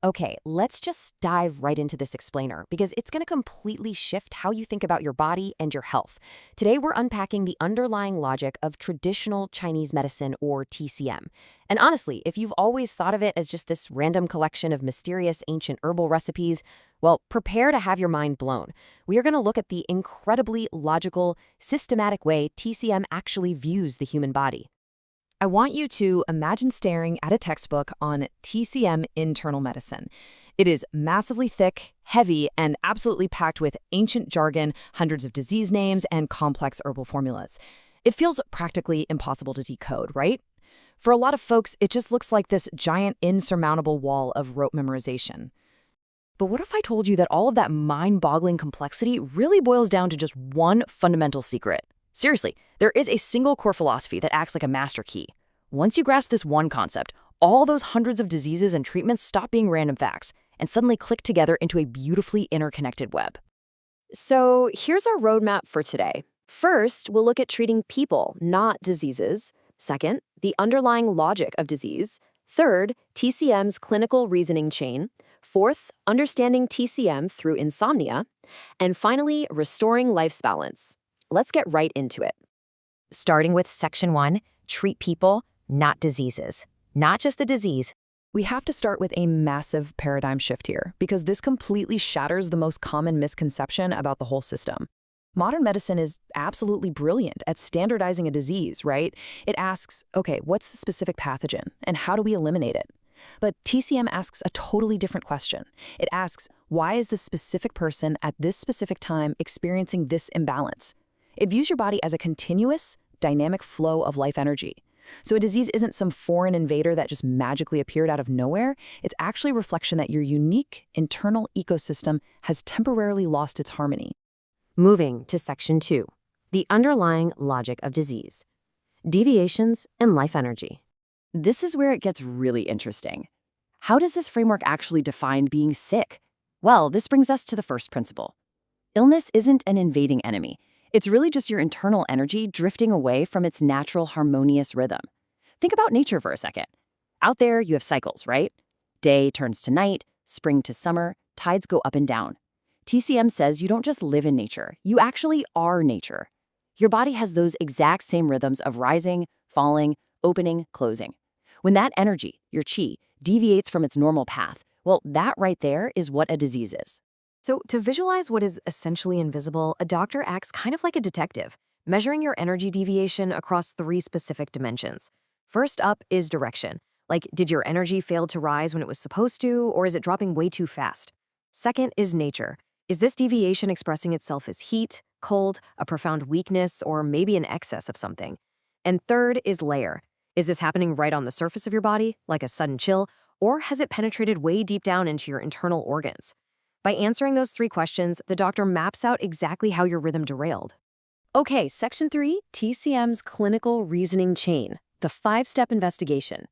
Okay, let's just dive right into this explainer because it's going to completely shift how you think about your body and your health. Today, we're unpacking the underlying logic of traditional Chinese medicine, or TCM. And honestly, if you've always thought of it as just this random collection of mysterious ancient herbal recipes, well, prepare to have your mind blown. We are going to look at the incredibly logical, systematic way TCM actually views the human body. I want you to imagine staring at a textbook on TCM internal medicine. It is massively thick, heavy, and absolutely packed with ancient jargon, hundreds of disease names, and complex herbal formulas. It feels practically impossible to decode, right? For a lot of folks, it just looks like this giant, insurmountable wall of rote memorization. But what if I told you that all of that mind-boggling complexity really boils down to just one fundamental secret? Seriously, there is a single core philosophy that acts like a master key. Once you grasp this one concept, all those hundreds of diseases and treatments stop being random facts and suddenly click together into a beautifully interconnected web. So here's our roadmap for today. First, we'll look at treating people, not diseases. Second, the underlying logic of disease. Third, TCM's clinical reasoning chain. Fourth, understanding TCM through insomnia. And finally, restoring life's balance. Let's get right into it. Starting with Section 1, treat people, not diseases. Not just the disease. We have to start with a massive paradigm shift here, because this completely shatters the most common misconception about the whole system. Modern medicine is absolutely brilliant at standardizing a disease, right? It asks, okay, what's the specific pathogen, and how do we eliminate it? But TCM asks a totally different question. It asks, why is this specific person at this specific time experiencing this imbalance? It views your body as a continuous, dynamic flow of life energy. So a disease isn't some foreign invader that just magically appeared out of nowhere. It's actually a reflection that your unique internal ecosystem has temporarily lost its harmony. Moving to Section 2, the underlying logic of disease. Deviations and life energy. This is where it gets really interesting. How does this framework actually define being sick? Well, this brings us to the first principle. Illness isn't an invading enemy. It's really just your internal energy drifting away from its natural harmonious rhythm. Think about nature for a second. Out there, you have cycles, right? Day turns to night, spring to summer, tides go up and down. TCM says you don't just live in nature, you actually are nature. Your body has those exact same rhythms of rising, falling, opening, closing. When that energy, your qi, deviates from its normal path, well, that right there is what a disease is. So to visualize what is essentially invisible, a doctor acts kind of like a detective, measuring your energy deviation across 3 specific dimensions. First up is direction. Like, did your energy fail to rise when it was supposed to, or is it dropping way too fast? Second is nature. Is this deviation expressing itself as heat, cold, a profound weakness, or maybe an excess of something? And third is layer. Is this happening right on the surface of your body, like a sudden chill, or has it penetrated way deep down into your internal organs? By answering those 3 questions, the doctor maps out exactly how your rhythm derailed. Okay, Section 3, TCM's clinical reasoning chain, the 5-step investigation.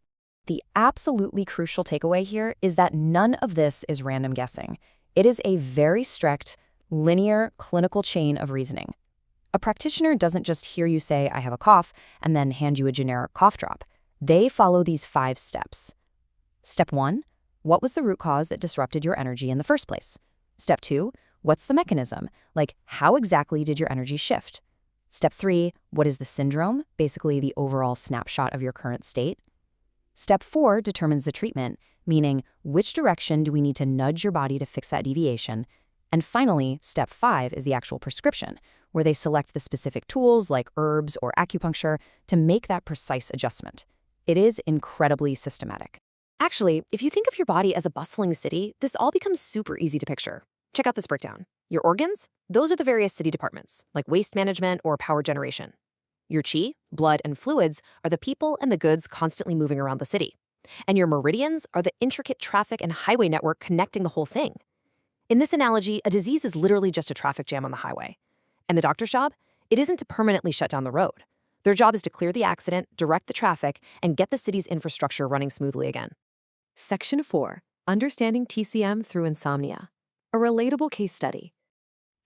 The absolutely crucial takeaway here is that none of this is random guessing. It is a very strict, linear clinical chain of reasoning. A practitioner doesn't just hear you say, I have a cough, and then hand you a generic cough drop. They follow these 5 steps. Step 1, what was the root cause that disrupted your energy in the first place? Step 2, what's the mechanism? Like, how exactly did your energy shift? Step 3, what is the syndrome? Basically, the overall snapshot of your current state. Step 4 determines the treatment, meaning which direction do we need to nudge your body to fix that deviation? And finally, Step 5 is the actual prescription, where they select the specific tools like herbs or acupuncture to make that precise adjustment. It is incredibly systematic. Actually, if you think of your body as a bustling city, this all becomes super easy to picture. Check out this breakdown. Your organs? Those are the various city departments, like waste management or power generation. Your qi, blood, and fluids are the people and the goods constantly moving around the city. And your meridians are the intricate traffic and highway network connecting the whole thing. In this analogy, a disease is literally just a traffic jam on the highway. And the doctor's job? It isn't to permanently shut down the road. Their job is to clear the accident, direct the traffic, and get the city's infrastructure running smoothly again. Section 4, Understanding TCM through Insomnia. A relatable case study.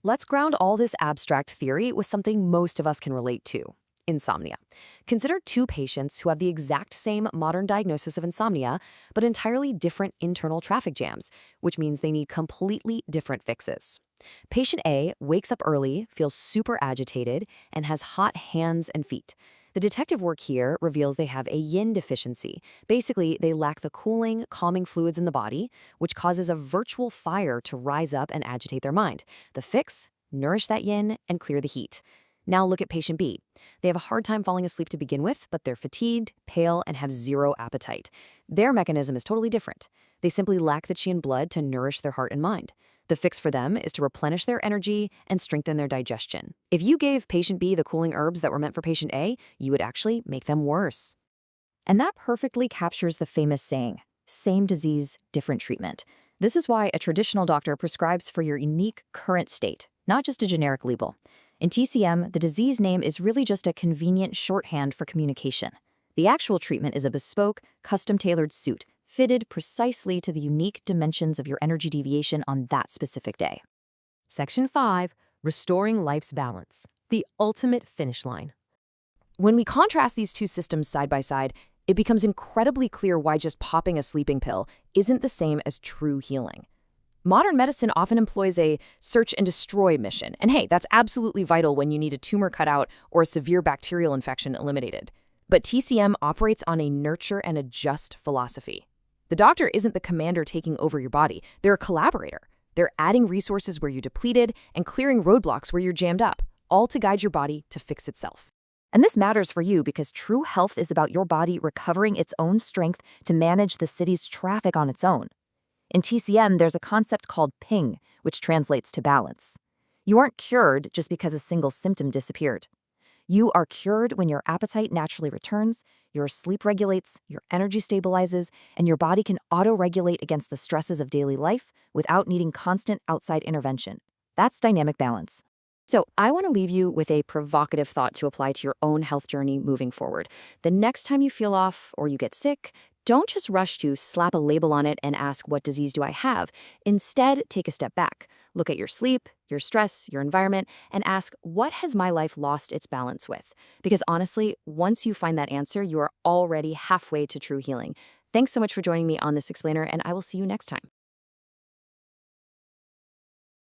Let's ground all this abstract theory with something most of us can relate to. insomnia. Consider two patients who have the exact same modern diagnosis of insomnia, but entirely different internal traffic jams, which means they need completely different fixes. Patient A wakes up early, feels super agitated, and has hot hands and feet. The detective work here reveals they have a yin deficiency. Basically, they lack the cooling, calming fluids in the body, which causes a virtual fire to rise up and agitate their mind. The fix? Nourish that yin and clear the heat. Now look at patient B. They have a hard time falling asleep to begin with, but they're fatigued, pale, and have zero appetite. Their mechanism is totally different. They simply lack the qi and blood to nourish their heart and mind. The fix for them is to replenish their energy and strengthen their digestion. If you gave patient B the cooling herbs that were meant for patient A, you would actually make them worse. And that perfectly captures the famous saying, same disease, different treatment. This is why a traditional doctor prescribes for your unique current state, not just a generic label. In TCM, the disease name is really just a convenient shorthand for communication. The actual treatment is a bespoke, custom-tailored suit, fitted precisely to the unique dimensions of your energy deviation on that specific day. Section 5, Restoring Life's Balance, the ultimate finish line. When we contrast these two systems side by side, it becomes incredibly clear why just popping a sleeping pill isn't the same as true healing. Modern medicine often employs a search and destroy mission, and hey, that's absolutely vital when you need a tumor cut out or a severe bacterial infection eliminated. But TCM operates on a nurture and adjust philosophy. The doctor isn't the commander taking over your body, they're a collaborator. They're adding resources where you're depleted and clearing roadblocks where you're jammed up, all to guide your body to fix itself. And this matters for you because true health is about your body recovering its own strength to manage the city's traffic on its own. In TCM, there's a concept called ping, which translates to balance. You aren't cured just because a single symptom disappeared. You are cured when your appetite naturally returns, your sleep regulates, your energy stabilizes, and your body can auto-regulate against the stresses of daily life without needing constant outside intervention. That's dynamic balance. So I want to leave you with a provocative thought to apply to your own health journey moving forward. The next time you feel off or you get sick, don't just rush to slap a label on it and ask, what disease do I have? Instead, take a step back. Look at your sleep, your stress, your environment, and ask, what has my life lost its balance with? Because honestly, once you find that answer, you are already halfway to true healing. Thanks so much for joining me on this explainer, and I will see you next time.